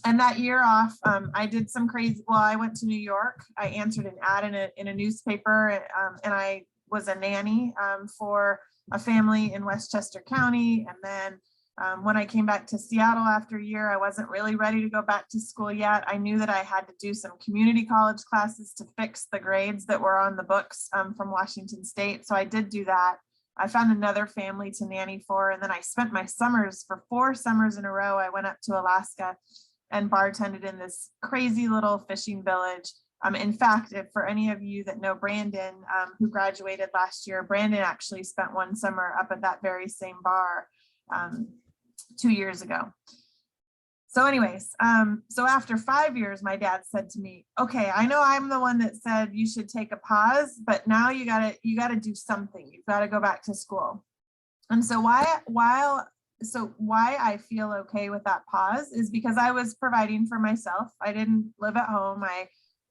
And that year off, I did some crazy, well, I went to New York. I answered an ad in a newspaper, and I was a nanny for a family in Westchester County. And then when I came back to Seattle after a year, I wasn't really ready to go back to school yet. I knew that I had to do some community college classes to fix the grades that were on the books from Washington State. So I did do that. I found another family to nanny for, and then I spent my summers for 4 summers in a row. I went up to Alaska and bartended in this crazy little fishing village. In fact, if for any of you that know Brandon, who graduated last year, Brandon actually spent one summer up at that very same bar 2 years ago. So anyways, so after 5 years, my dad said to me, okay, I know I'm the one that said you should take a pause, but now you gotta do something. You've got to go back to school. And so why I feel okay with that pause is because I was providing for myself. I didn't live at home.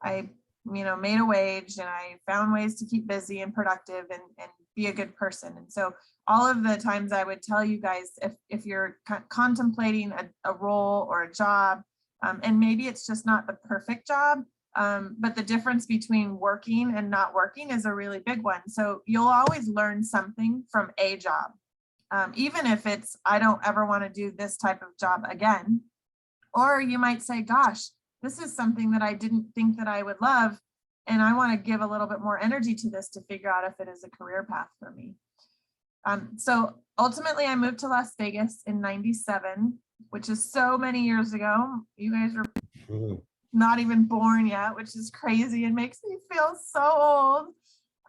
I made a wage, and I found ways to keep busy and productive and be a good person. And so all of the times I would tell you guys, if you're contemplating a role or a job, and maybe it's just not the perfect job, but the difference between working and not working is a really big one. So you'll always learn something from a job. Even if it's, I don't ever want to do this type of job again. Or you might say, gosh, this is something that I didn't think that I would love, and I want to give a little bit more energy to this to figure out if it is a career path for me. So ultimately I moved to Las Vegas in 97, which is so many years ago. You guys were not even born yet, which is crazy and makes me feel so old.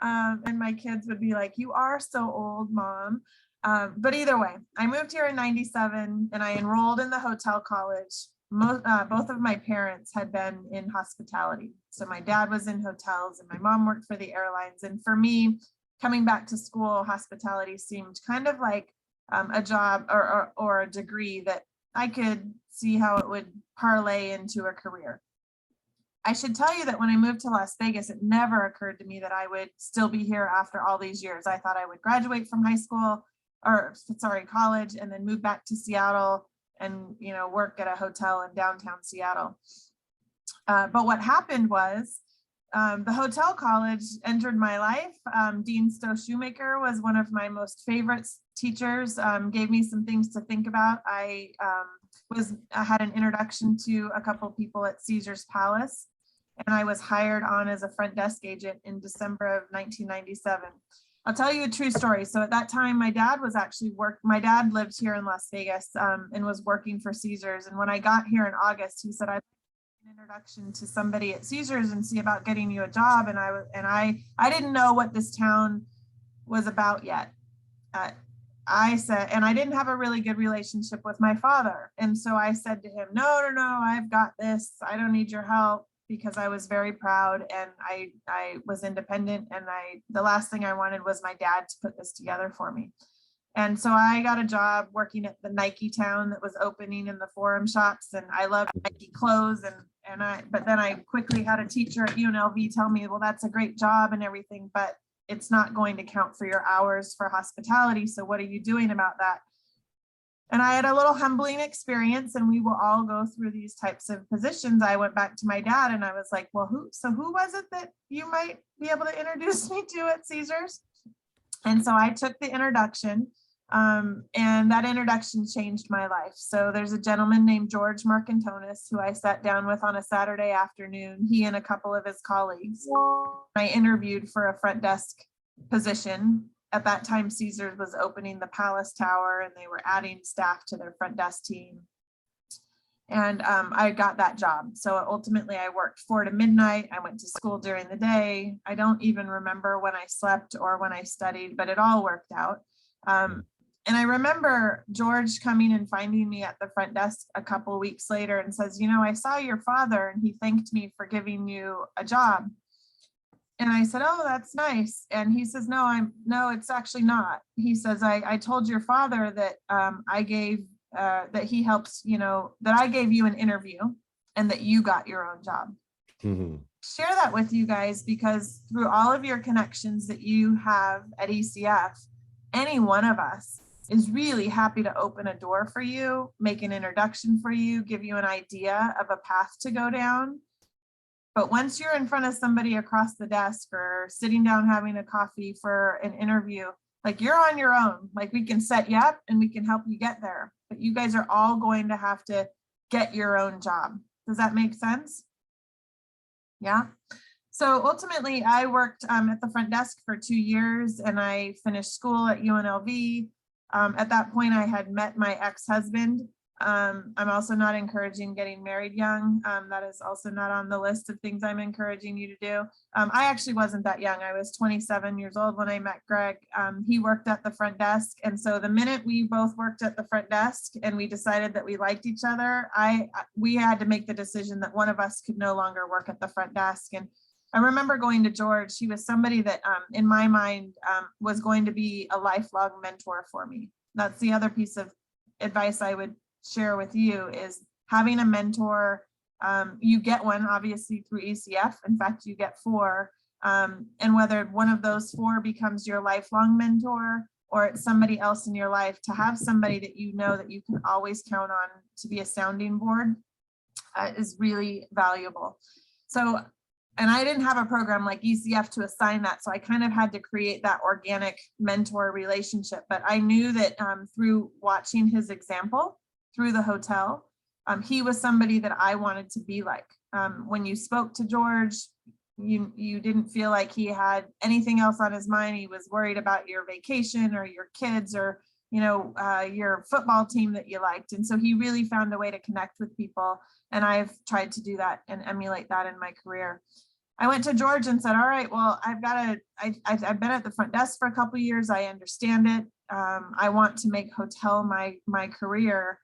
And my kids would be like, you are so old, Mom. But either way, I moved here in 97 and I enrolled in the hotel college. Both of my parents had been in hospitality. So my dad was in hotels and my mom worked for the airlines. And for me, coming back to school, hospitality seemed kind of like a job or a degree that I could see how it would parlay into a career. I should tell you that when I moved to Las Vegas, it never occurred to me that I would still be here after all these years. I thought I would graduate from college, and then move back to Seattle and work at a hotel in downtown Seattle. But what happened was the hotel college entered my life. Dean Stowe Shoemaker was one of my most favorite teachers, gave me some things to think about. I had an introduction to a couple of people at Caesar's Palace, and I was hired on as a front desk agent in December of 1997. I'll tell you a true story. So at that time, my dad lived here in Las Vegas and was working for Caesar's. And when I got here in August, he said, I'd like an introduction to somebody at Caesar's and see about getting you a job. And I didn't know what this town was about yet. I said, and I didn't have a really good relationship with my father. And so I said to him, no, I've got this. I don't need your help, because I was very proud and I was independent, and the last thing I wanted was my dad to put this together for me. And so I got a job working at the Nike town that was opening in the Forum shops, and I loved Nike clothes, but then I quickly had a teacher at UNLV tell me, well, that's a great job and everything, but it's not going to count for your hours for hospitality. So what are you doing about that? And I had a little humbling experience, and we will all go through these types of positions. I went back to my dad and I was like, well, who was it that you might be able to introduce me to at Caesar's? And so I took the introduction, and that introduction changed my life. So there's a gentleman named George Marcantonis who I sat down with on a Saturday afternoon, he and a couple of his colleagues. I interviewed for a front desk position. At that time, Caesars was opening the Palace Tower, and they were adding staff to their front desk team. And I got that job. So ultimately I worked 4 to midnight. I went to school during the day. I don't even remember when I slept or when I studied, but it all worked out. And I remember George coming and finding me at the front desk a couple of weeks later and says, I saw your father and he thanked me for giving you a job. And I said, oh, that's nice. And he says, no, it's actually not. He says, I told your father that that he helps, that I gave you an interview and that you got your own job. Mm-hmm. Share that with you guys, because through all of your connections that you have at ECF, any one of us is really happy to open a door for you, make an introduction for you, give you an idea of a path to go down. But once you're in front of somebody across the desk or sitting down having a coffee for an interview, like you're on your own. Like we can set you up and we can help you get there, but you guys are all going to have to get your own job. Does that make sense? Yeah. So ultimately I worked at the front desk for 2 years and I finished school at UNLV. At that point I had met my ex-husband. I'm also not encouraging getting married young. That is also not on the list of things I'm encouraging you to do. I actually wasn't that young. I was 27 years old when I met Greg. He worked at the front desk. And so the minute we both worked at the front desk and we decided that we liked each other, we had to make the decision that one of us could no longer work at the front desk. And I remember going to George. He was somebody that in my mind was going to be a lifelong mentor for me. That's the other piece of advice I would share with you is having a mentor. You get one obviously through ECF. In fact, you get 4. And whether one of those 4 becomes your lifelong mentor or it's somebody else in your life, to have somebody that you know that you can always count on to be a sounding board is really valuable. So, and I didn't have a program like ECF to assign that. So I kind of had to create that organic mentor relationship. But I knew that through watching his example through the hotel, he was somebody that I wanted to be like. When you spoke to George, you didn't feel like he had anything else on his mind. He was worried about your vacation or your kids or your football team that you liked. And so he really found a way to connect with people. And I've tried to do that and emulate that in my career. I went to George and said, all right, well, I've been at the front desk for a couple of years. I understand it. I want to make hotel my career.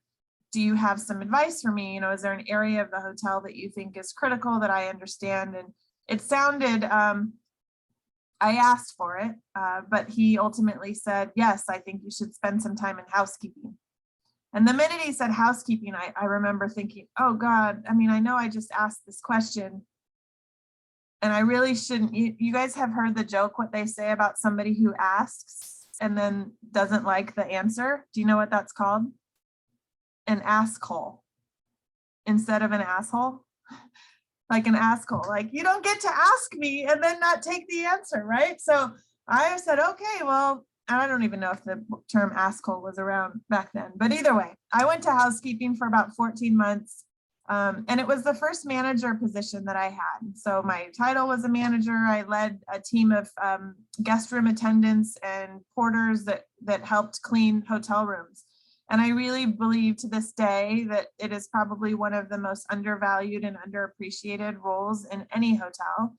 Do you have some advice for me? Is there an area of the hotel that you think is critical that I understand? And it sounded, I asked for it, but he ultimately said, yes, I think you should spend some time in housekeeping. And the minute he said housekeeping, I remember thinking, oh God, I mean, I know I just asked this question and I really shouldn't. You guys have heard the joke, what they say about somebody who asks and then doesn't like the answer. Do you know what that's called? An asshole instead of an asshole. Like an asshole, like you don't get to ask me and then not take the answer, right? So I said, okay, well, I don't even know if the term asshole was around back then, but either way, I went to housekeeping for about 14 months. And it was the first manager position that I had. So my title was a manager. I led a team of guest room attendants and porters that helped clean hotel rooms. And I really believe to this day that it is probably one of the most undervalued and underappreciated roles in any hotel.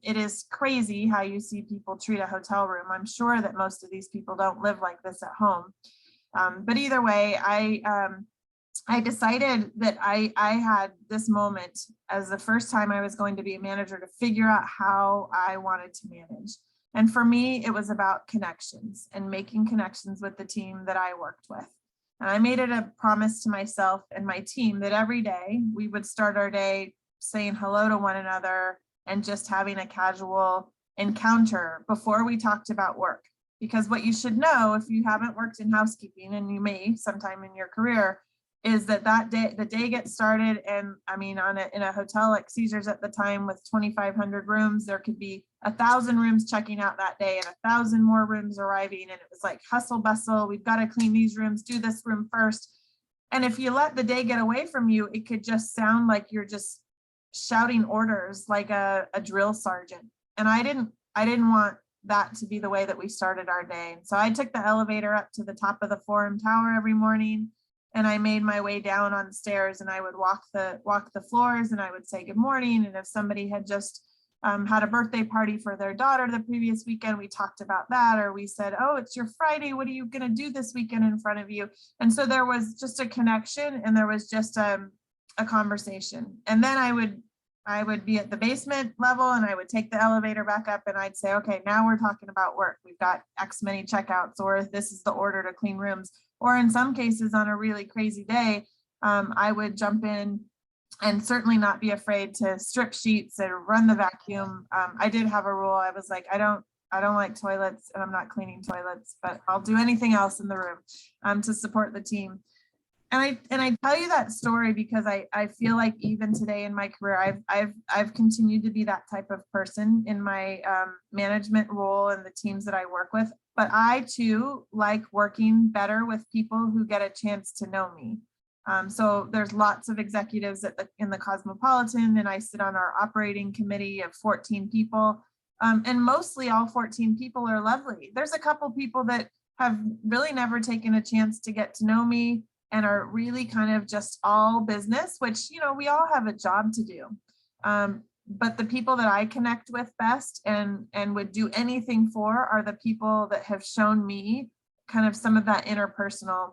It is crazy how you see people treat a hotel room. I'm sure that most of these people don't live like this at home. But either way, I decided that I had this moment as the first time I was going to be a manager to figure out how I wanted to manage. And for me, it was about connections and making connections with the team that I worked with. And I made it a promise to myself and my team that every day we would start our day saying hello to one another and just having a casual encounter before we talked about work. Because what you should know, if you haven't worked in housekeeping, and you may sometime in your career, is that day, the day gets started. And I mean, in a hotel like Caesars at the time with 2,500 rooms, there could be 1,000 rooms checking out that day and 1,000 more rooms arriving. And it was like hustle bustle. We've got to clean these rooms, do this room first. And if you let the day get away from you, it could just sound like you're just shouting orders like a drill sergeant. And I didn't want that to be the way that we started our day. And so I took the elevator up to the top of the Forum Tower every morning. And I made my way down on the stairs and I would walk the floors and I would say good morning. And if somebody had just had a birthday party for their daughter the previous weekend, we talked about that. Or we said, oh, it's your Friday. What are you going to do this weekend in front of you? And so there was just a connection and there was just a conversation. And then I would be at the basement level and I would take the elevator back up and I'd say, okay, now we're talking about work. We've got X many checkouts, or this is the order to clean rooms. Or in some cases on a really crazy day, I would jump in and certainly not be afraid to strip sheets and run the vacuum. I did have a rule. I was like, I don't I don't like toilets and I'm not cleaning toilets, but I'll do anything else in the room to support the team. And I tell you that story because I feel like even today in my career, I've continued to be that type of person in my management role and the teams that I work with. But I too like working better with people who get a chance to know me. So there's lots of executives in the Cosmopolitan, and I sit on our operating committee of 14 people. And mostly all 14 people are lovely. There's a couple people that have really never taken a chance to get to know me and are really kind of just all business, which, you know, we all have a job to do. But the people that I connect with best and would do anything for are the people that have shown me kind of some of that interpersonal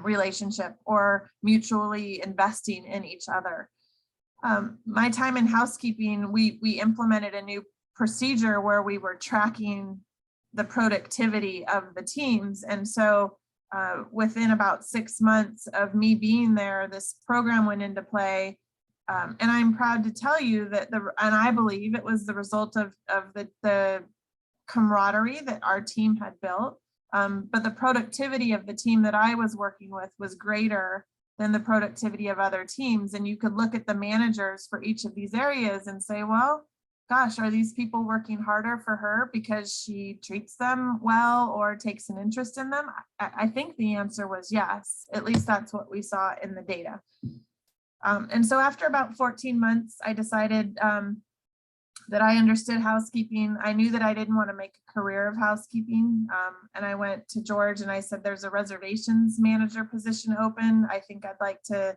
relationship or mutually investing in each other. My time in housekeeping, we implemented a new procedure where we were tracking the productivity of the teams. And so within about 6 months of me being there, this program went into play. And I'm proud to tell you that and I believe it was the result of the camaraderie that our team had built. But the productivity of the team that I was working with was greater than the productivity of other teams. And you could look at the managers for each of these areas and say, well, gosh, are these people working harder for her because she treats them well or takes an interest in them? I think the answer was yes. At least that's what we saw in the data. And so after about 14 months, I decided that I understood housekeeping. I knew that I didn't want to make a career of housekeeping. And I went to George and I said, there's a reservations manager position open. I think I'd like to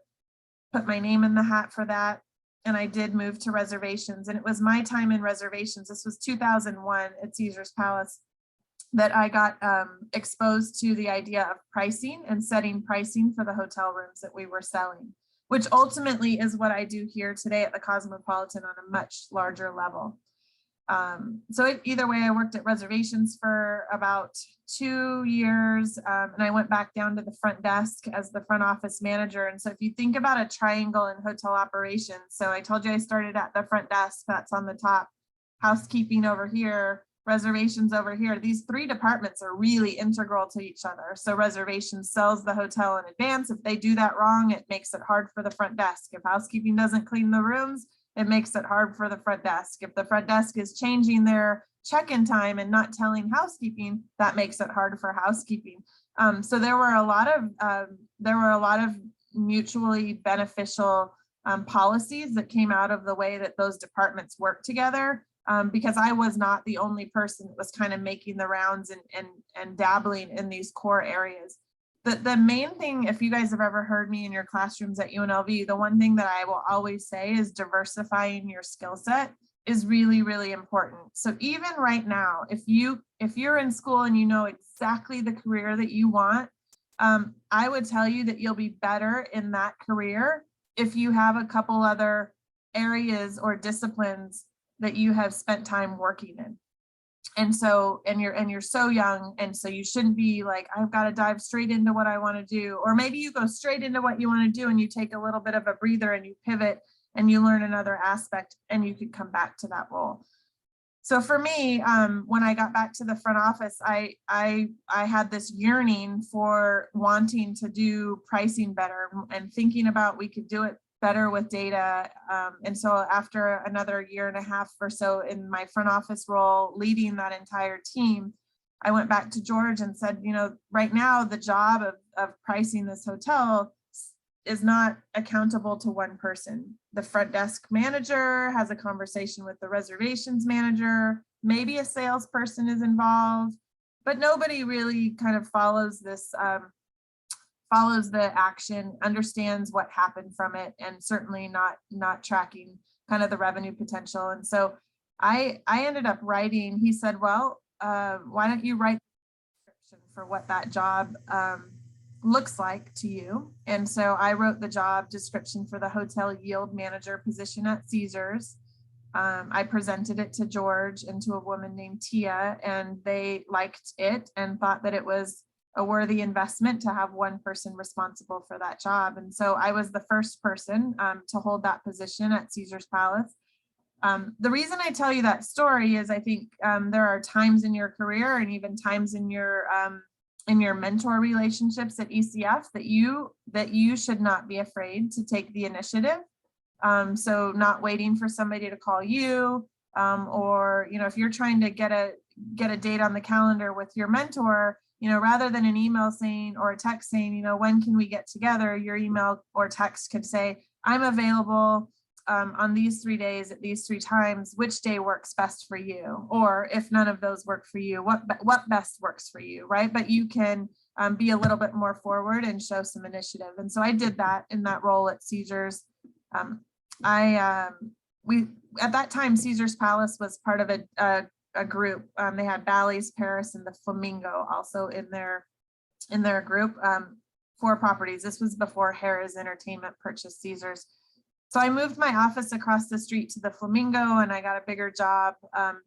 put my name in the hat for that. And I did move to reservations, and it was my time in reservations. This was 2001 at Caesar's Palace that I got exposed to the idea of pricing and setting pricing for the hotel rooms that we were selling, which ultimately is what I do here today at the Cosmopolitan on a much larger level. So either way, I worked at reservations for about 2 years, and I went back down to the front desk as the front office manager. And so if you think about a triangle in hotel operations, so I told you I started at the front desk, that's on the top, housekeeping over here, reservations over here. These three departments are really integral to each other. So reservations sells the hotel in advance. If they do that wrong, it makes it hard for the front desk. If housekeeping doesn't clean the rooms, it makes it hard for the front desk. If the front desk is changing their check-in time and not telling housekeeping, that makes it hard for housekeeping. So there were a lot of mutually beneficial policies that came out of the way that those departments work together. Because I was not the only person that was kind of making the rounds and dabbling in these core areas. The main thing, if you guys have ever heard me in your classrooms at UNLV, the one thing that I will always say is diversifying your skill set is really, really important. So even right now, if you're in school and you know exactly the career that you want, I would tell you that you'll be better in that career if you have a couple other areas or disciplines that you have spent time working in. And so, and you're so young, and so you shouldn't be like, I've got to dive straight into what I want to do. Or maybe you go straight into what you want to do and you take a little bit of a breather and you pivot and you learn another aspect and you could come back to that role. So for me, when I got back to the front office, I had this yearning for wanting to do pricing better and thinking about we could do it better with data. And so after another 1.5 years or so in my front office role, leading that entire team, I went back to George and said, you know, right now the job of pricing this hotel is not accountable to one person. The front desk manager has a conversation with the reservations manager, maybe a salesperson is involved, but nobody really kind of follows this, follows the action, understands what happened from it, and certainly not tracking kind of the revenue potential. And so I ended up writing, he said, well, why don't you write the description for what that job looks like to you? And so I wrote the job description for the hotel yield manager position at Caesars. I presented it to George and to a woman named Tia, and they liked it and thought that it was a worthy investment to have one person responsible for that job. And so I was the first person to hold that position at Caesar's Palace. The reason I tell you that story is I think there are times in your career and even times in your mentor relationships at ECF that you should not be afraid to take the initiative. So not waiting for somebody to call you, or, you know, if you're trying to get a date on the calendar with your mentor, you know, rather than an email saying, or a text saying, you know, when can we get together? Your email or text could say, I'm available on these 3 days at these 3 times, which day works best for you? Or if none of those work for you, what best works for you, right? But you can be a little bit more forward and show some initiative. And so I did that in that role at Caesars. We at that time, Caesars Palace was part of a group. They had Bally's, Paris, and the Flamingo also in their group, 4 properties. This was before Harrah's Entertainment purchased Caesars. So I moved my office across the street to the Flamingo, and I got a bigger job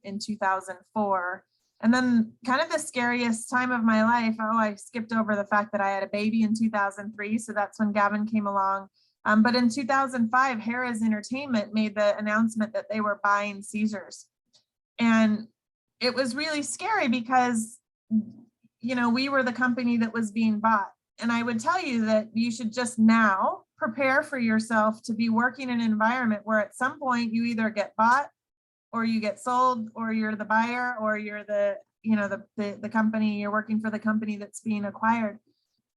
in 2004. And then kind of the scariest time of my life, I skipped over the fact that I had a baby in 2003. So that's when Gavin came along. But in 2005, Harrah's Entertainment made the announcement that they were buying Caesars. And it was really scary because, you know, we were the company that was being bought. And I would tell you that you should just now prepare for yourself to be working in an environment where at some point you either get bought or you get sold, or you're the buyer, or you're the company, you're working for the company that's being acquired.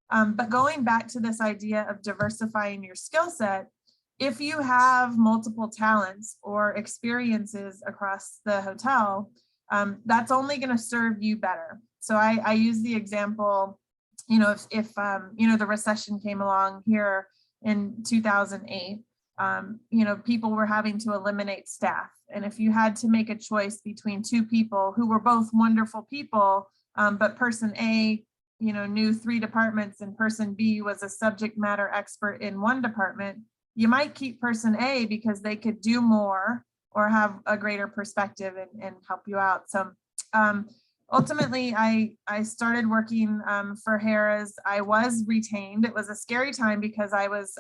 But going back to this idea of diversifying your skill set, if you have multiple talents or experiences across the hotel, that's only going to serve you better. So I use the example, you know, if you know, the recession came along here in 2008, you know, people were having to eliminate staff. And if you had to make a choice between 2 people who were both wonderful people, but person A, you know, knew 3 departments and person B was a subject matter expert in 1 department, you might keep person A because they could do more or have a greater perspective and help you out. So ultimately, I started working for Harrah's. I was retained. It was a scary time because I was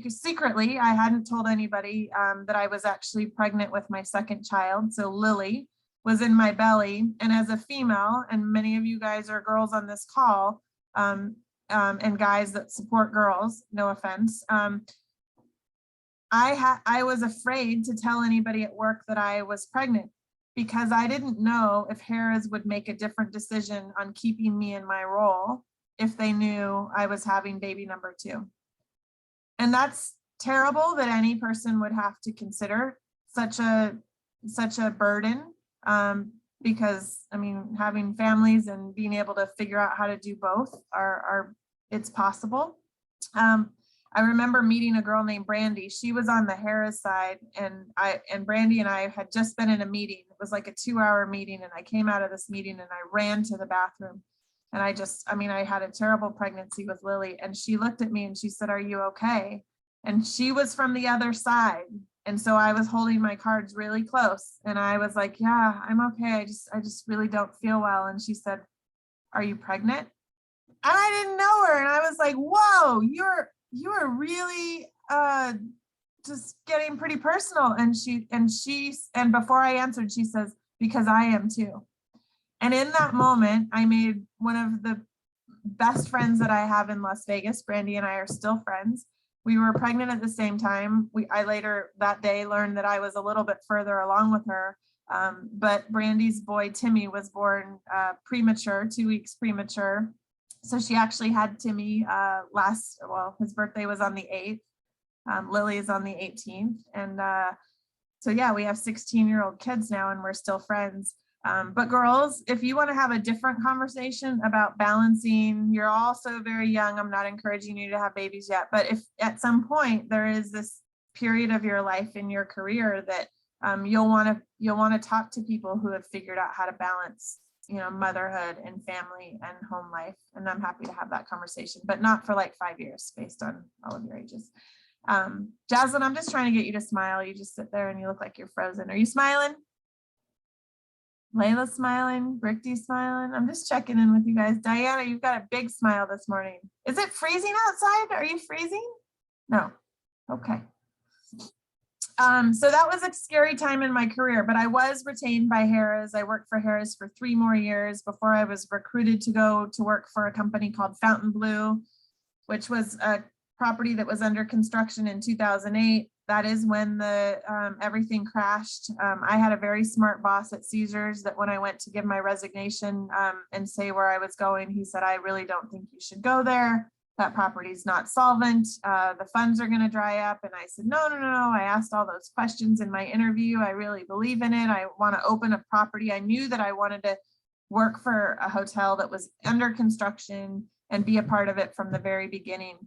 secretly, I hadn't told anybody that I was actually pregnant with my 2nd child. So Lily was in my belly. And as a female, and many of you guys are girls on this call, and guys that support girls, no offense, I was afraid to tell anybody at work that I was pregnant, because I didn't know if Harrah's would make a different decision on keeping me in my role if they knew I was having baby number 2. And that's terrible that any person would have to consider such a burden, because I mean, having families and being able to figure out how to do both it's possible. I remember meeting a girl named Brandy. She was on the Harrah's side, and Brandy and I had just been in a meeting. It was like a 2-hour meeting, and I came out of this meeting and I ran to the bathroom. And I had a terrible pregnancy with Lily, and she looked at me and she said, "Are you okay?" And she was from the other side. And so I was holding my cards really close, and I was like, "Yeah, I'm okay. I just really don't feel well." And she said, "Are you pregnant?" And I didn't know her. And I was like, "Whoa, you are really just getting pretty personal." And before I answered, she says, "Because I am too." And in that moment, I made one of the best friends that I have in Las Vegas. Brandy and I are still friends. We were pregnant at the same time. I later that day learned that I was a little bit further along with her. But Brandy's boy, Timmy, was born premature, 2 weeks premature. So she actually had Timmy his birthday was on the 8th. Lily is on the 18th. And so yeah, we have 16-year-old kids now, and we're still friends. But girls, if you want to have a different conversation about balancing, you're also very young. I'm not encouraging you to have babies yet, but if at some point there is this period of your life in your career that you'll want to talk to people who have figured out how to balance, you know, motherhood and family and home life. And I'm happy to have that conversation, but not for like 5 years based on all of your ages. Jaslyn, I'm just trying to get you to smile. You just sit there and you look like you're frozen. Are you smiling? Layla's smiling, Brickdy's smiling. I'm just checking in with you guys. Diana, you've got a big smile this morning. Is it freezing outside? Are you freezing? No. Okay. So that was a scary time in my career, but I was retained by Harrah's. I worked for Harrah's for 3 more years before I was recruited to go to work for a company called Fontainebleau, which was a property that was under construction in 2008. That is when the everything crashed. I had a very smart boss at Caesars that when I went to give my resignation and say where I was going, he said, I really don't think you should go there. That property is not solvent. The funds are going to dry up. And I said, no, no, no, no. I asked all those questions in my interview. I really believe in it. I want to open a property. I knew that I wanted to work for a hotel that was under construction and be a part of it from the very beginning.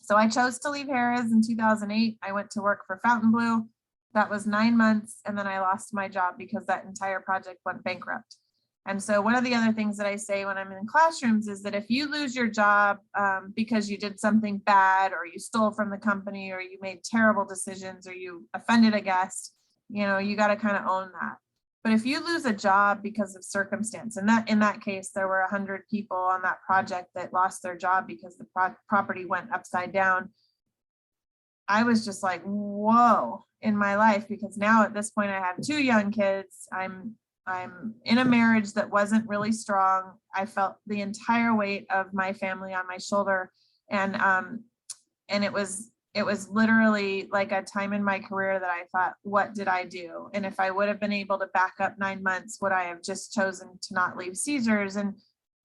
So I chose to leave Harrah's in 2008. I went to work for Fontainebleau. That was 9 months. And then I lost my job because that entire project went bankrupt. And so one of the other things that I say when I'm in classrooms is that if you lose your job because you did something bad or you stole from the company or you made terrible decisions or you offended a guest, you know, you got to kind of own that. But if you lose a job because of circumstance, and that in that case, there were 100 people on that project that lost their job because the property went upside down. I was just like, whoa, in my life, because now at this point I have 2 young kids. I'm in a marriage that wasn't really strong. I felt the entire weight of my family on my shoulder. And it was literally like a time in my career that I thought, what did I do? And if I would have been able to back up 9 months, would I have just chosen to not leave Caesars? And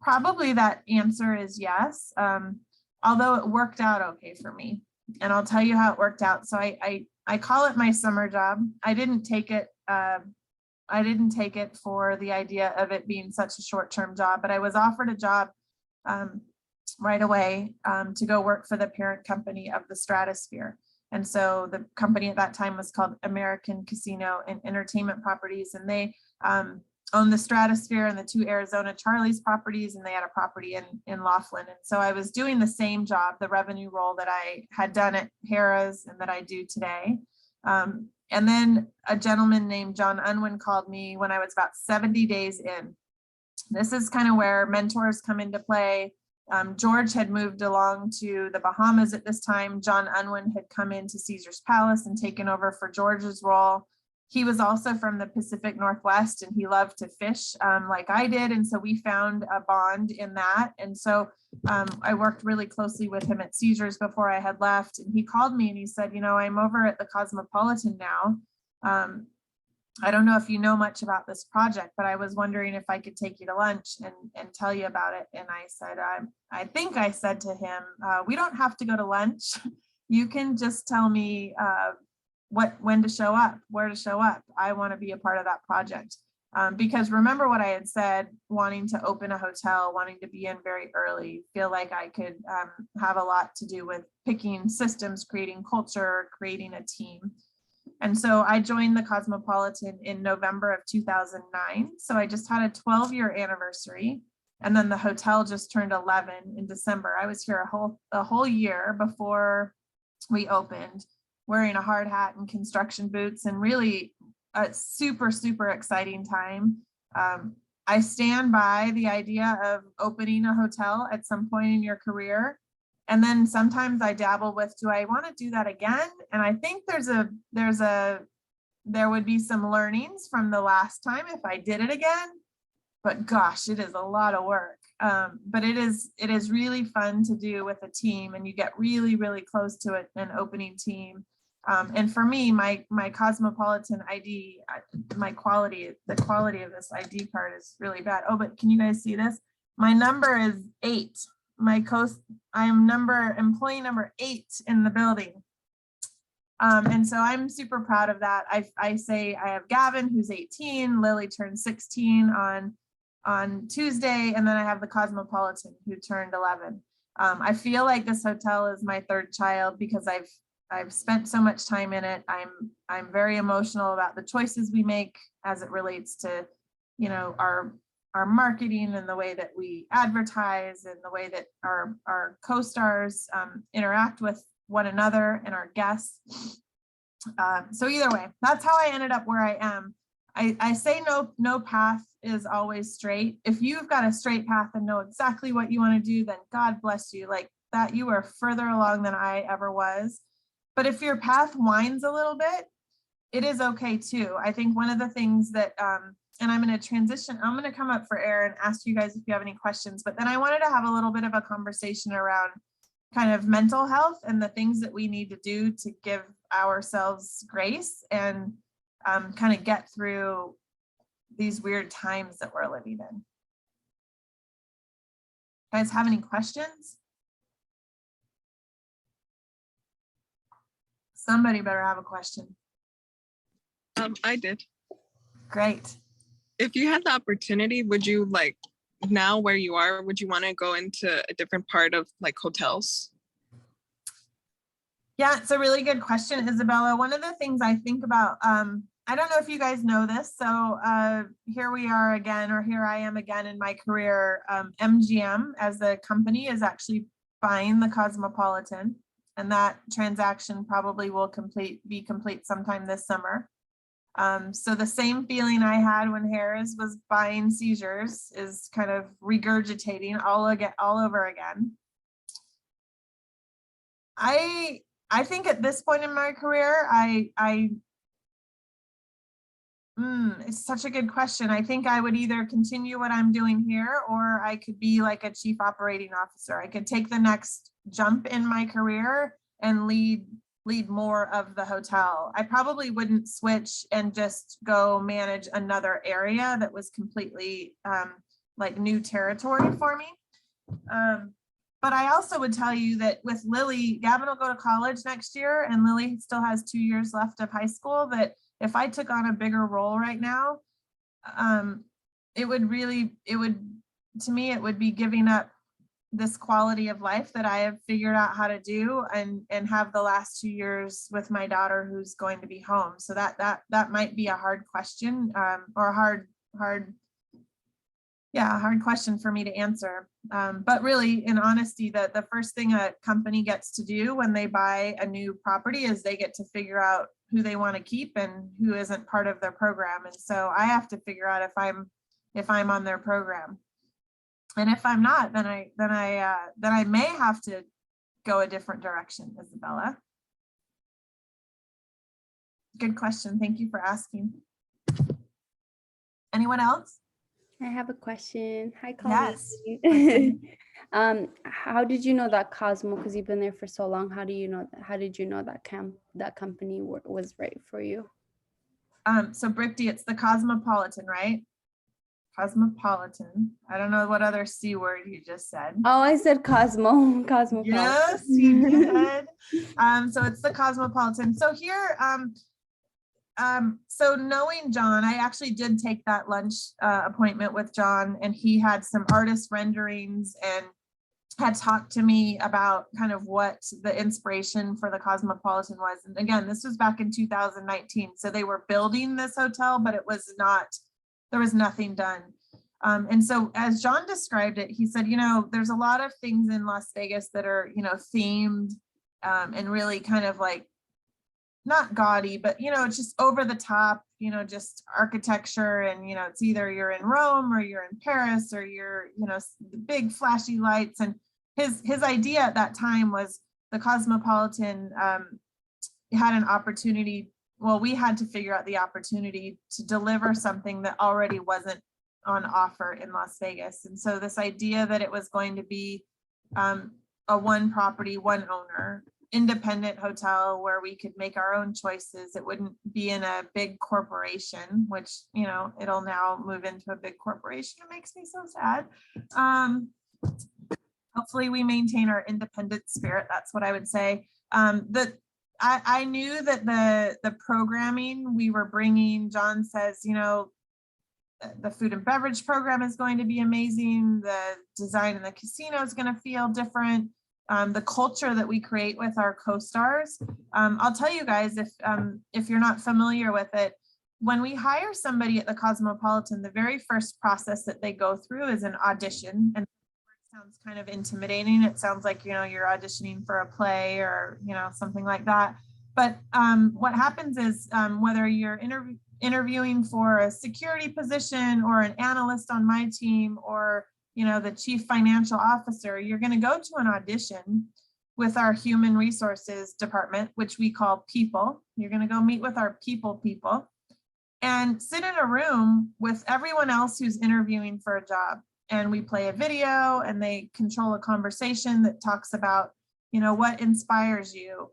probably that answer is yes. Although it worked out okay for me. And I'll tell you how it worked out. So I call it my summer job. I didn't take it for the idea of it being such a short-term job, but I was offered a job right away to go work for the parent company of the Stratosphere. And so the company at that time was called American Casino and Entertainment Properties, and they owned the Stratosphere and the 2 Arizona Charlie's properties, and they had a property in Laughlin. And so I was doing the same job, the revenue role that I had done at Harrah's and that I do today. And then a gentleman named John Unwin called me when I was about 70 days in. This is kind of where mentors come into play. George had moved along to the Bahamas at this time. John Unwin had come into Caesar's Palace and taken over for George's role. He was also from the Pacific Northwest and he loved to fish like I did. And so we found a bond in that. And so I worked really closely with him at Caesars before I had left. And he called me and he said, you know, I'm over at the Cosmopolitan now. I don't know if you know much about this project, but I was wondering if I could take you to lunch and tell you about it. And I said, I think I said to him, we don't have to go to lunch. You can just tell me when to show up, where to show up. I want to be a part of that project. Because remember what I had said, wanting to open a hotel, wanting to be in very early, feel like I could have a lot to do with picking systems, creating culture, creating a team. And so I joined the Cosmopolitan in November of 2009. So I just had a 12-year anniversary. And then the hotel just turned 11 in December. I was here a whole year before we opened, wearing a hard hat and construction boots, and really a super, super exciting time. I stand by the idea of opening a hotel at some point in your career. And then sometimes I dabble with, do I want to do that again? And I think there would be some learnings from the last time if I did it again, but gosh, it is a lot of work. But it is really fun to do with a team, and you get really, really close to an opening team. And for me, my Cosmopolitan ID, the quality of this ID card is really bad. Oh, but can you guys see this? My number is 8. I am employee number 8 in the building. And so I'm super proud of that. I say I have Gavin, who's 18, Lily turned 16 on Tuesday, and then I have the Cosmopolitan, who turned 11. I feel like this hotel is my 3rd child because I've spent so much time in it. I'm very emotional about the choices we make as it relates to, you know, our marketing and the way that we advertise and the way that our co-stars interact with one another and our guests. So either way, that's how I ended up where I am. I say no path is always straight. If you've got a straight path and know exactly what you want to do, then God bless you. Like that, you are further along than I ever was. But if your path winds a little bit, it is okay too. I think one of the things that, and I'm going to transition, I'm going to come up for air and ask you guys if you have any questions, but then I wanted to have a little bit of a conversation around kind of mental health and the things that we need to do to give ourselves grace and kind of get through these weird times that we're living in. Guys have any questions? Somebody better have a question. I did. Great. If you had the opportunity, would you like, now where you are, would you want to go into a different part of like hotels? Yeah, it's a really good question, Isabella. One of the things I think about, I don't know if you guys know this, so here we are again, or here I am again in my career. MGM as a company is actually buying the Cosmopolitan, and that transaction probably will be complete sometime this summer. So the same feeling I had when Harris was buying Seizures is kind of regurgitating all over again. I think at this point in my career, it's such a good question. I think I would either continue what I'm doing here, or I could be like a chief operating officer. I could take the next jump in my career and lead more of the hotel. I probably wouldn't switch and just go manage another area that was completely like new territory for me. But I also would tell you that with Lily, Gavin will go to college next year, and Lily still has 2 years left of high school, that if I took on a bigger role right now, to me, it would be giving up this quality of life that I have figured out how to do and have the last 2 years with my daughter who's going to be home. So that might be a hard question, or a hard question for me to answer. But really, in honesty, the first thing a company gets to do when they buy a new property is they get to figure out who they want to keep and who isn't part of their program. And so I have to figure out if I'm on their program. And if I'm not, then I may have to go a different direction, Isabella. Good question. Thank you for asking. Anyone else? I have a question. Hi, Colleen. Yes. How did you know that Cosmo? Because you've been there for so long. How did you know that company was right for you? So Brickty, it's the Cosmopolitan, right? Cosmopolitan. I don't know what other C word you just said. Oh, I said Cosmopolitan. Yes, you did. So it's the Cosmopolitan. So here, so knowing John, I actually did take that lunch appointment with John, and he had some artist renderings and had talked to me about kind of what the inspiration for the Cosmopolitan was. And again, this was back in 2019. So they were building this hotel, but there was nothing done. And so as John described it, he said, there's a lot of things in Las Vegas that are, themed and really kind of like, not gaudy, but, it's just over the top, just architecture. And, it's either you're in Rome or you're in Paris or you're, the big flashy lights. And his idea at that time was the Cosmopolitan had an opportunity. Well, we had to figure out the opportunity to deliver something that already wasn't on offer in Las Vegas. And so this idea that it was going to be a one property, one owner, independent hotel where we could make our own choices. It wouldn't be in a big corporation, which, it'll now move into a big corporation. It makes me so sad. Hopefully we maintain our independent spirit. That's what I would say. I knew that the programming we were bringing, John says, the food and beverage program is going to be amazing. The design in the casino is going to feel different. The culture that we create with our co-stars. I'll tell you guys, if you're not familiar with it, when we hire somebody at the Cosmopolitan, the very first process that they go through is an audition. And it sounds kind of intimidating. It sounds like, you're auditioning for a play or, something like that. But what happens is whether you're interviewing for a security position or an analyst on my team or, the chief financial officer, you're going to go to an audition. with our human resources department, which we call people. You're going to go meet with our people and sit in a room with everyone else who's interviewing for a job. And we play a video and they control a conversation that talks about, you know, what inspires you?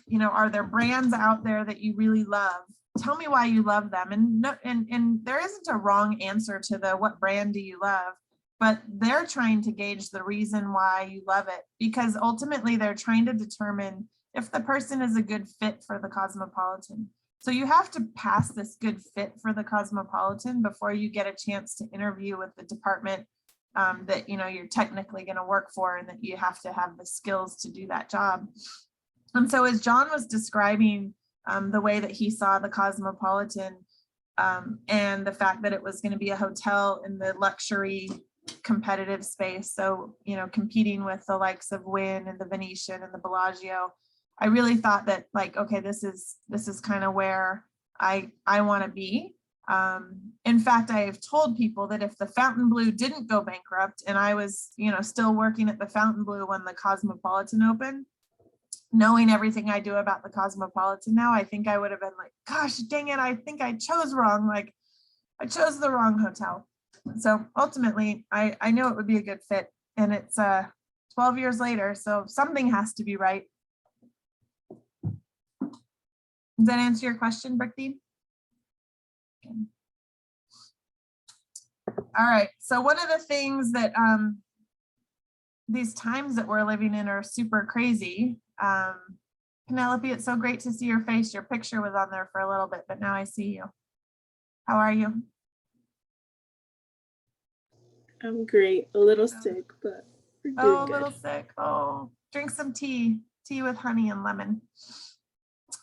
You know, are there brands out there that you really love? Tell me why you love them. And there isn't a wrong answer to the what brand do you love, but they're trying to gauge the reason why you love it, because ultimately they're trying to determine if the person is a good fit for the Cosmopolitan. So you have to pass this good fit for the Cosmopolitan before you get a chance to interview with the department that, you know, you're technically going to work for, and that you have to have the skills to do that job. And so as John was describing the way that he saw the Cosmopolitan and the fact that it was going to be a hotel in the luxury competitive space, so, you know, competing with the likes of Wynn and the Venetian and the Bellagio, I really thought that, like, okay, this is kind of where I want to be. In fact, I have told people that if the Fontainebleau didn't go bankrupt and I was, you know, still working at the Fontainebleau when the Cosmopolitan opened, knowing everything I do about the Cosmopolitan now, I think I would have been like, gosh, dang it, I think I chose wrong. Like, I chose the wrong hotel. So ultimately, I know it would be a good fit, and it's 12 years later, so something has to be right. Does that answer your question, Brickdeep? Okay. All right, so one of the things that these times that we're living in are super crazy. Penelope, it's so great to see your face. Your picture was on there for a little bit, but now I see you. How are you? I'm great. A little sick, but we're doing Oh, a good. little sick. Oh, drink some tea with honey and lemon.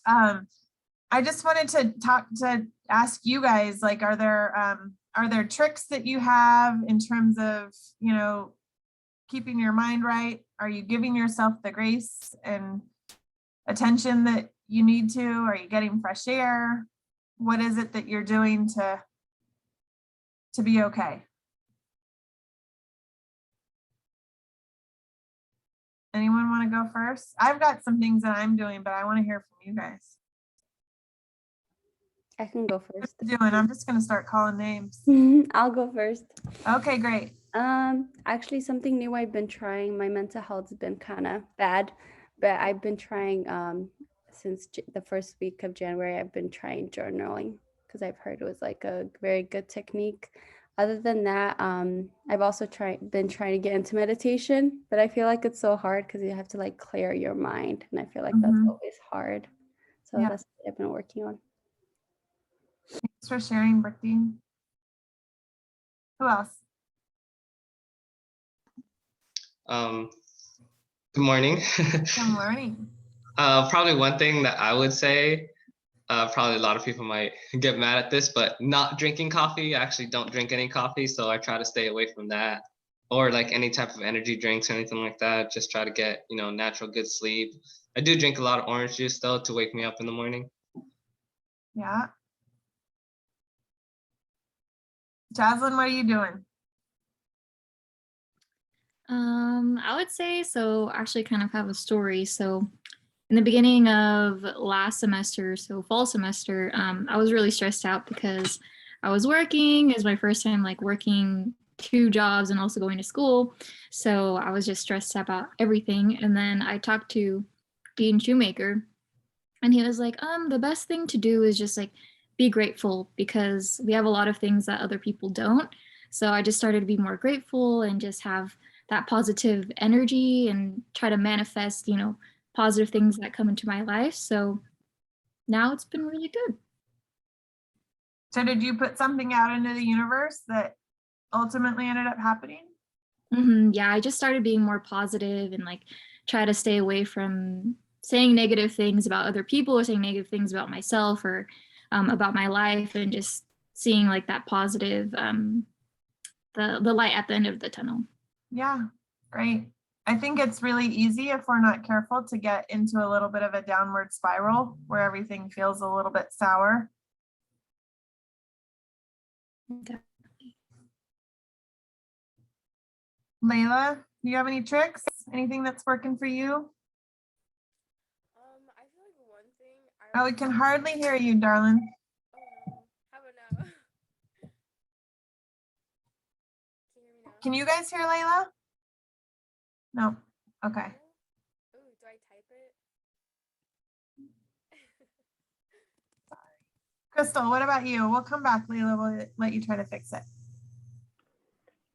I just wanted to ask you guys, like, are there tricks that you have in terms of, you know, keeping your mind right? Are you giving yourself the grace and attention that you need to? Are you getting fresh air? What is it that you're doing to be okay? Anyone want to go first? I've got some things that I'm doing, but I want to hear from you guys. I can go first. I'm just going to start calling names. I'll go first. Okay, great. Actually, something new I've been trying. My mental health's been kind of bad, but I've been trying since the first week of January. I've been trying journaling because I've heard it was like a very good technique. Other than that, I've also been trying to get into meditation, but I feel like it's so hard because you have to like clear your mind, and I feel like that's always hard. So Yeah. that's what I've been working on. Thanks for sharing, Brickdeep. Who else? Good morning. Good morning. Probably one thing that I would say, probably a lot of people might get mad at this, but not drinking coffee. I actually don't drink any coffee, so I try to stay away from that, or like any type of energy drinks or anything like that. Just try to get, you know, natural good sleep. I do drink a lot of orange juice though to wake me up in the morning. Yeah. Jaslyn, what are you doing? I would say, so actually kind of have a story. So in the beginning of last semester, so fall semester, I was really stressed out because I was working. It was my first time like working 2 jobs and also going to school. So I was just stressed about everything. And then I talked to Dean Shoemaker, and he was like, the best thing to do is just like be grateful, because we have a lot of things that other people don't. So I just started to be more grateful and just have that positive energy and try to manifest, you know, positive things that come into my life. So now it's been really good. So did you put something out into the universe that ultimately ended up happening? Yeah, I just started being more positive and like try to stay away from saying negative things about other people or saying negative things about myself or about my life, and just seeing like that positive, the light at the end of the tunnel. Yeah, great. I think it's really easy, if we're not careful, to get into a little bit of a downward spiral where everything feels a little bit sour. Layla, do you have any tricks? Anything that's working for you? I feel like one thing. Oh, we can hardly hear you, darling. Oh no. How about now? Can you hear me now? Can you guys hear Layla? No. Okay. Ooh, do I type it? Crystal, what about you? We'll come back, Layla. We'll let you try to fix it.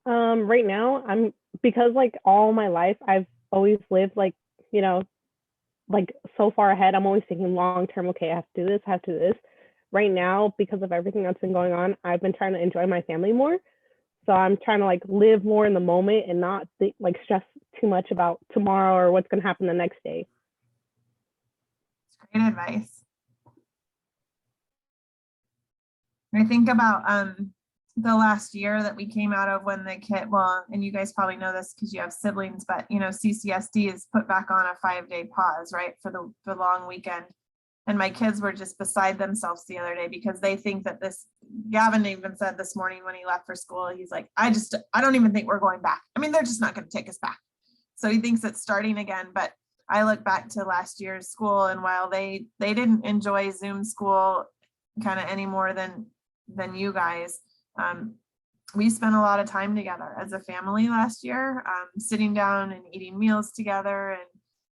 Right now, because like all my life, I've always lived like, you know, like so far ahead. I'm always thinking long term. Okay, I have to do this. I have to do this. Right now, because of everything that's been going on, I've been trying to enjoy my family more. So I'm trying to like live more in the moment and not like stress too much about tomorrow or what's going to happen the next day. It's great advice. I think about the last year that we came out of when the kid, well, and you guys probably know this because you have siblings, but you know, CCSD is put back on a 5-day pause, right, for the long weekend. And my kids were just beside themselves the other day because they think that Gavin even said this morning when he left for school, he's like, I don't even think we're going back. I mean, they're just not going to take us back. So he thinks it's starting again. But I look back to last year's school, and while they didn't enjoy Zoom school kind of any more than you guys, we spent a lot of time together as a family last year, sitting down and eating meals together and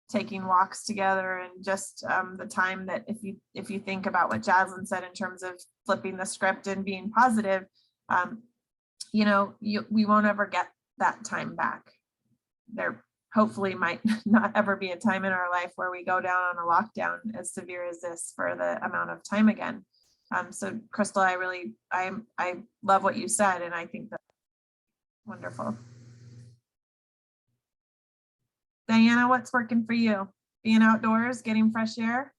taking walks together, and just the time that if you think about what Jaslyn said in terms of flipping the script and being positive, you know, we won't ever get that time back. There hopefully might not ever be a time in our life where we go down on a lockdown as severe as this for the amount of time again. So Crystal, I love what you said, and I think that's wonderful. Diana, what's working for you? Being outdoors, getting fresh air?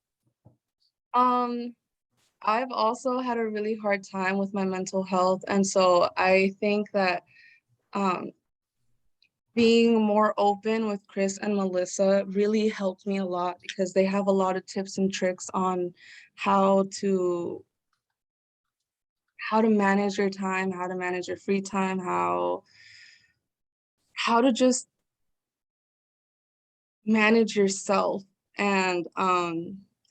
I've also had a really hard time with my mental health. And so I think that being more open with Chris and Melissa really helped me a lot, because they have a lot of tips and tricks on how to manage your time, how to manage your free time, how to just manage yourself. And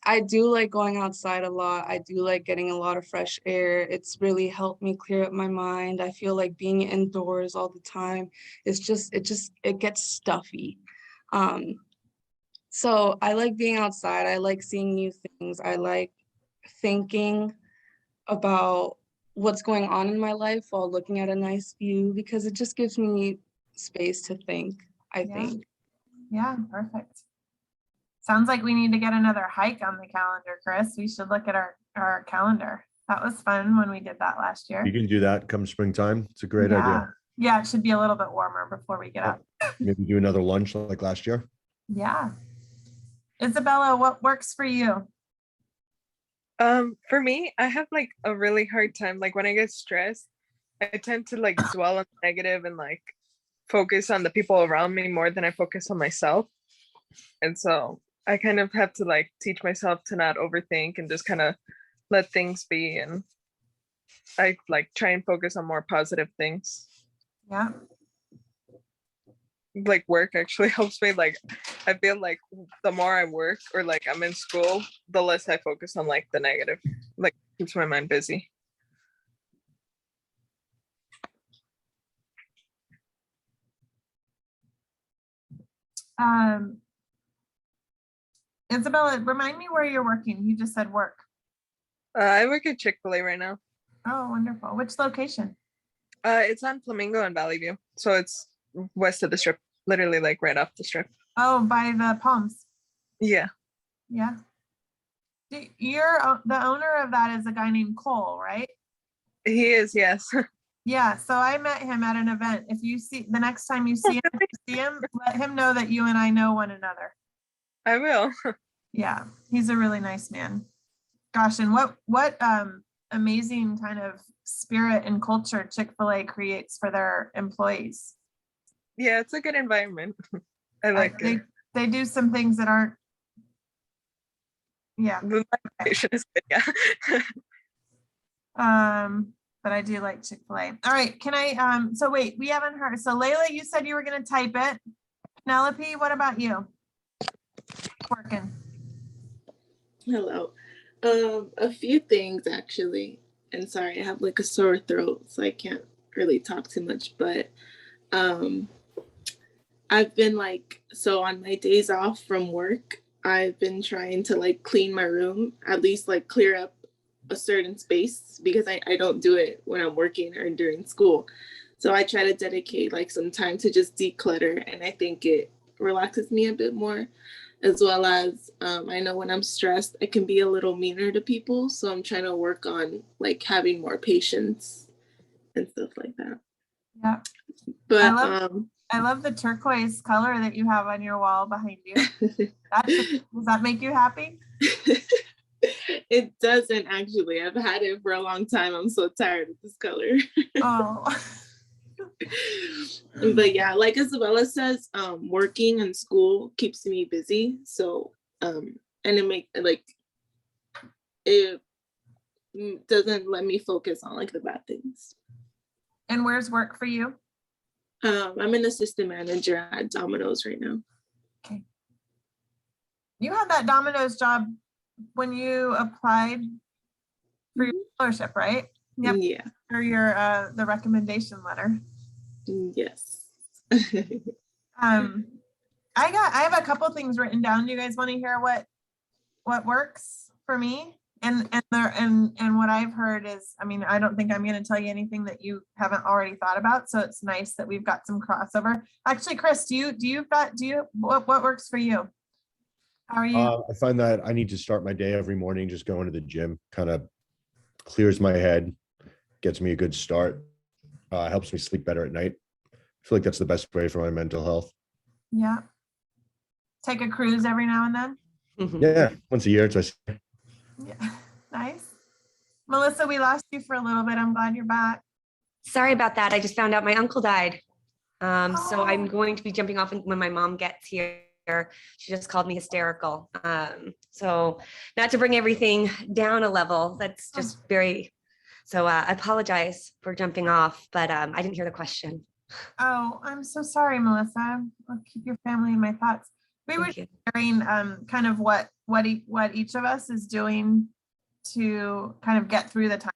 I do like going outside a lot. I do like getting a lot of fresh air. It's really helped me clear up my mind. I feel like being indoors all the time it gets stuffy. So I like being outside. I like seeing new things. I like thinking about what's going on in my life while looking at a nice view, because it just gives me space to think, I think. Yeah, perfect. Sounds like we need to get another hike on the calendar, Chris. We should look at our calendar. That was fun when we did that last year. You can do that come springtime. It's a great idea. Yeah, it should be a little bit warmer before we get up. Maybe do another lunch like last year. Yeah. Isabella, what works for you? For me, I have like a really hard time. Like when I get stressed, I tend to like dwell on the negative and like focus on the people around me more than I focus on myself. And so I kind of have to like teach myself to not overthink and just kind of let things be. And I like try and focus on more positive things. Yeah. Like work actually helps me. Like I feel like the more I work or like I'm in school, the less I focus on like the negative. Like keeps my mind busy. Isabella, remind me where you're working. You just said work. I work at Chick-fil-A right now. Oh, wonderful. Which location? It's on Flamingo and Valley View. So it's west of the strip, literally like right off the strip. Oh, by the Palms. Yeah. Yeah. You're the owner of that is a guy named Cole, right? He is, yes. Yeah, so I met him at an event. If you see the next time you see him, let him know that you and I know one another. I will. Yeah, he's a really nice man. Gosh, and what amazing kind of spirit and culture Chick-fil-A creates for their employees. Yeah, it's a good environment. I like it. They do some things that aren't. Yeah. The location is good, yeah. But I do like Chick-fil-A. All right, can I so wait, we haven't heard. So Layla, you said you were gonna type it. Penelope, what about you? Working. Hello. A few things actually. And sorry, I have like a sore throat, so I can't really talk too much, but I've been like, so on my days off from work, I've been trying to like clean my room, at least like clear up a certain space, because I don't do it when I'm working or during school. So I try to dedicate like some time to just declutter, and I think it relaxes me a bit more, as well as I know when I'm stressed, I can be a little meaner to people. So I'm trying to work on like having more patience and stuff like that. Yeah. But I love the turquoise color that you have on your wall behind you. Does that make you happy? it doesn't actually. I've had it for a long time. I'm so tired of this color. Oh. But yeah, like Isabella says, working and school keeps me busy. So and it doesn't let me focus on like the bad things. And where's work for you? I'm an assistant manager at Domino's right now. Okay. You had that Domino's job when you applied for your scholarship, right? Yep. Yeah. For your the recommendation letter. Yes. I have a couple things written down. Do you guys want to hear what works for me? And what I've heard is, I mean, I don't think I'm going to tell you anything that you haven't already thought about. So it's nice that we've got some crossover. Actually, Chris, what works for you? How are you? I find that I need to start my day every morning just going to the gym. Kind of clears my head, gets me a good start, helps me sleep better at night. I feel like that's the best way for my mental health. Yeah. Take a cruise every now and then. Yeah, once a year. Yeah. Nice. Melissa, we lost you for a little bit. I'm glad you're back. Sorry about that. I just found out my uncle died. So I'm Oh. going to be jumping off when my mom gets here. She just called me hysterical. So not to bring everything down a level, that's just very, so I apologize for jumping off, but I didn't hear the question. Oh, I'm so sorry, Melissa. I'll keep your family in my thoughts. We were sharing kind of what each of us is doing to kind of get through the time.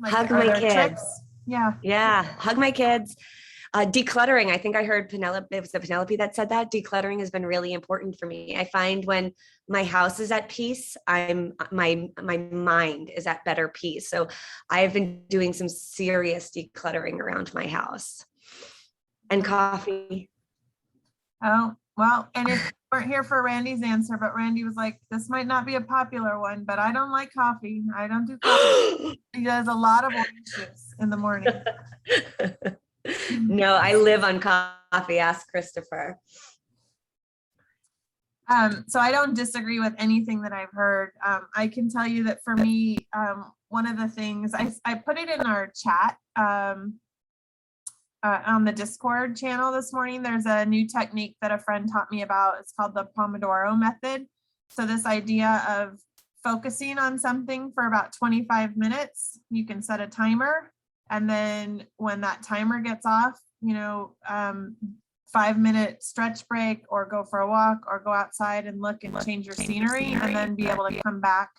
Like, Hug are my there kids. tricks? Yeah. Yeah, hug my kids. Decluttering. I think I heard Penelope, it was Penelope that said that. Decluttering has been really important for me. I find when my house is at peace, my mind is at better peace. So I've been doing some serious decluttering around my house. And coffee. Oh, well, and if you weren't here for Randy's answer, but Randy was like, this might not be a popular one, but I don't like coffee. I don't do coffee. He does a lot of orange juice in the morning. No, I live on coffee. Ask Christopher. So I don't disagree with anything that I've heard. I can tell you that for me, one of the things I put it in our chat on the Discord channel this morning. There's a new technique that a friend taught me about. It's called the Pomodoro method. So this idea of focusing on something for about 25 minutes, you can set a timer. And then when that timer gets off, 5-minute stretch break, or go for a walk, or go outside and look and change your scenery, and then be able to come back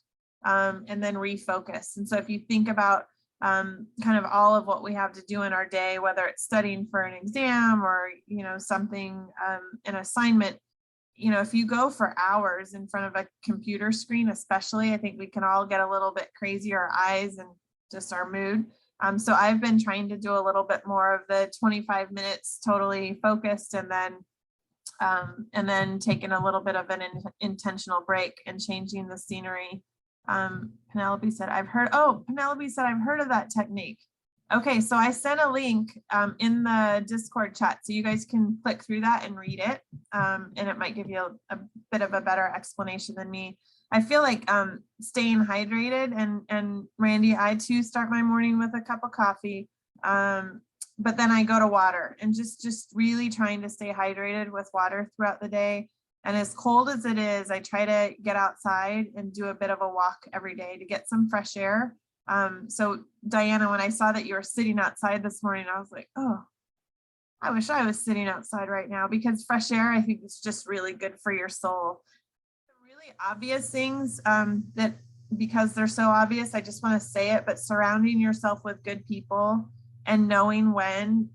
and then refocus. And so if you think about kind of all of what we have to do in our day, whether it's studying for an exam or, something, an assignment, if you go for hours in front of a computer screen, especially, I think we can all get a little bit crazy, our eyes and just our mood. So I've been trying to do a little bit more of the 25 minutes totally focused, and then taking a little bit of an intentional break and changing the scenery. Penelope said, I've heard of that technique. Okay, so I sent a link in the Discord chat, so you guys can click through that and read it. And it might give you a bit of a better explanation than me. I feel like staying hydrated, and Randy, I too start my morning with a cup of coffee, but then I go to water, and just really trying to stay hydrated with water throughout the day. And as cold as it is, I try to get outside and do a bit of a walk every day to get some fresh air. So Diana, when I saw that you were sitting outside this morning, I was like, oh, I wish I was sitting outside right now, because fresh air, I think, is just really good for your soul. The really obvious things that, because they're so obvious, I just want to say it, but surrounding yourself with good people and knowing when,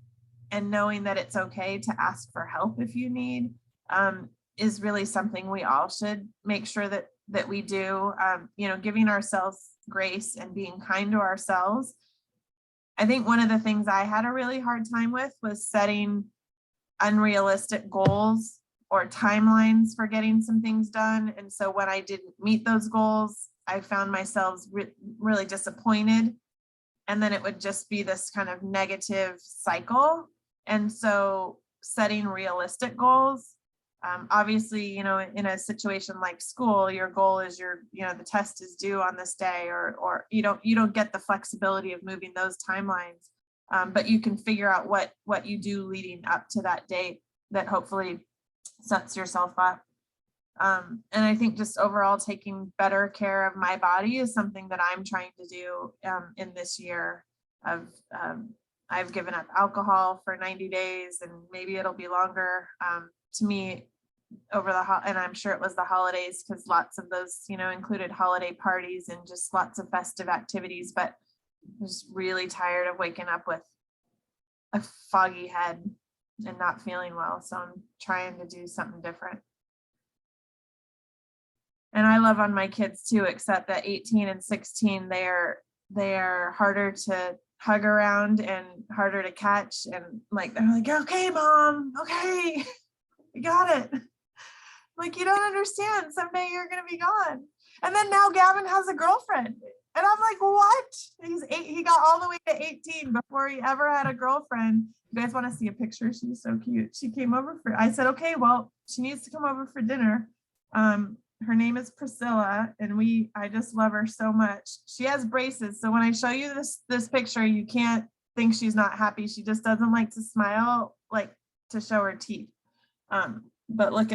and knowing that it's okay to ask for help if you need, is really something we all should make sure that we do. Giving ourselves grace and being kind to ourselves. I think one of the things I had a really hard time with was setting unrealistic goals or timelines for getting some things done. And so when I didn't meet those goals, I found myself really disappointed. And then it would just be this kind of negative cycle. And so setting realistic goals, obviously, in a situation like school, your goal is the test is due on this day, or you don't get the flexibility of moving those timelines, but you can figure out what you do leading up to that date that hopefully sets yourself up. And I think just overall taking better care of my body is something that I'm trying to do in this year. I've given up alcohol for 90 days, and maybe it'll be longer. To me, and I'm sure it was the holidays, because lots of those, included holiday parties and just lots of festive activities, but I'm just really tired of waking up with a foggy head and not feeling well. So I'm trying to do something different. And I love on my kids too, except that 18 and 16, they are harder to hug around and harder to catch. And they're like, okay, mom, okay, you got it. Like, you don't understand. Someday you're going to be gone. And then now Gavin has a girlfriend. And I'm like, what? He's 8. He got all the way to 18 before he ever had a girlfriend. You guys want to see a picture? She's so cute. She came over I said, okay, well, she needs to come over for dinner. Her name is Priscilla, and I just love her so much. She has braces. So when I show you this picture, you can't think she's not happy. She just doesn't like to smile, like to show her teeth. But look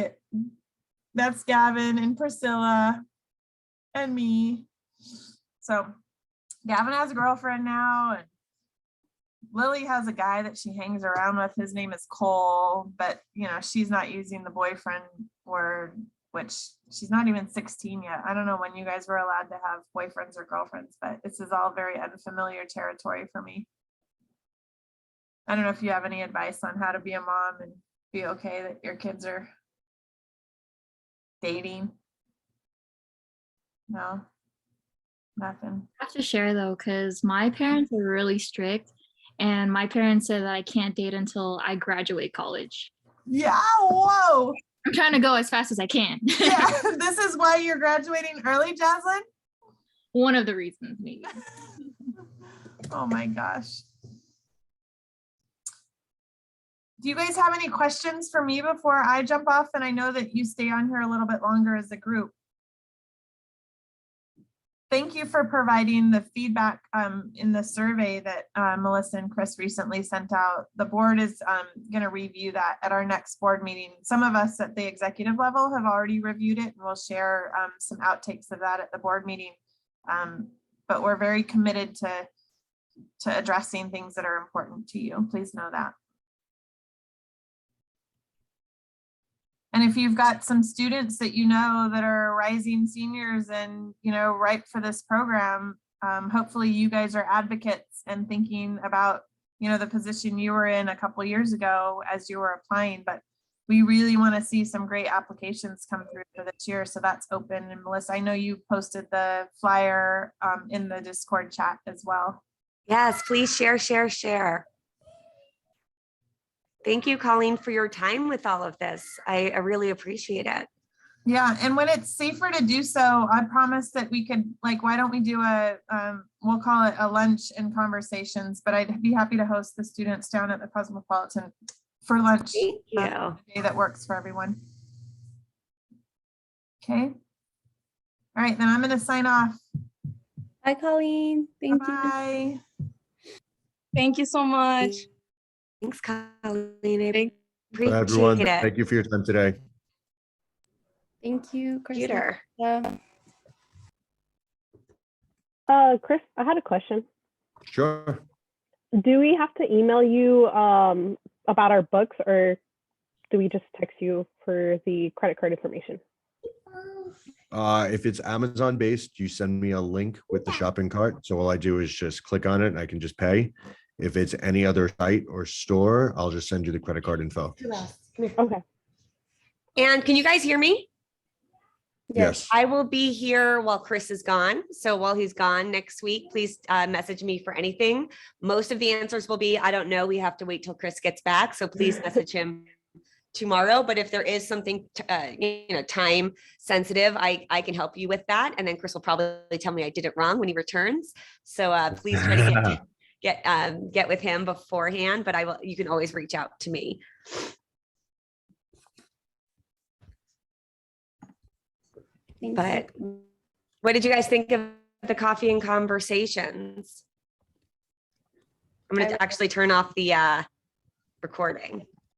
that's Gavin and Priscilla and me. So Gavin has a girlfriend now, and Lily has a guy that she hangs around with. His name is Cole, but she's not using the boyfriend word, which she's not even 16 yet. I don't know when you guys were allowed to have boyfriends or girlfriends, but this is all very unfamiliar territory for me. I don't know if you have any advice on how to be a mom and be okay that your kids are dating. No, nothing. I have to share though, because my parents are really strict, and my parents said that I can't date until I graduate college. Yeah, whoa. I'm trying to go as fast as I can. Yeah, this is why you're graduating early, Jaslyn? One of the reasons, maybe. Oh my gosh. Do you guys have any questions for me before I jump off? And I know that you stay on here a little bit longer as a group. Thank you for providing the feedback in the survey that Melissa and Chris recently sent out. The board is going to review that at our next board meeting. Some of us at the executive level have already reviewed it, and we'll share some outtakes of that at the board meeting. But we're very committed to addressing things that are important to you. Please know that. And if you've got some students that that are rising seniors and ripe for this program, hopefully you guys are advocates and thinking about the position you were in a couple of years ago as you were applying. But we really want to see some great applications come through for this year, so that's open. And Melissa, I know you posted the flyer in the Discord chat as well. Yes, please share. Thank you, Colleen, for your time with all of this. I really appreciate it. Yeah, and when it's safer to do so, I promise that we could, why don't we do we'll call it a lunch and conversations, but I'd be happy to host the students down at the Cosmopolitan for lunch. Thank you. A day that works for everyone. Okay. All right, then I'm going to sign off. Bye, Colleen. Thank you. Bye. Thank you so much. Thanks, Colleen. I Bye, appreciate everyone. it. Thank you for your time today. Thank you, Chris. Peter. Chris, I had a question. Sure. Do we have to email you about our books, or do we just text you for the credit card information? If it's Amazon based, you send me a link with the shopping cart. So all I do is just click on it and I can just pay. If it's any other site or store, I'll just send you the credit card info. Okay. And can you guys hear me? Yes. I will be here while Chris is gone. So while he's gone next week, please message me for anything. Most of the answers will be, I don't know. We have to wait till Chris gets back. So please message him tomorrow. But if there is something, time sensitive, I can help you with that. And then Chris will probably tell me I did it wrong when he returns. So please try to get with him beforehand. But you can always reach out to me. But what did you guys think of the coffee and conversations? I'm going to actually turn off the recording.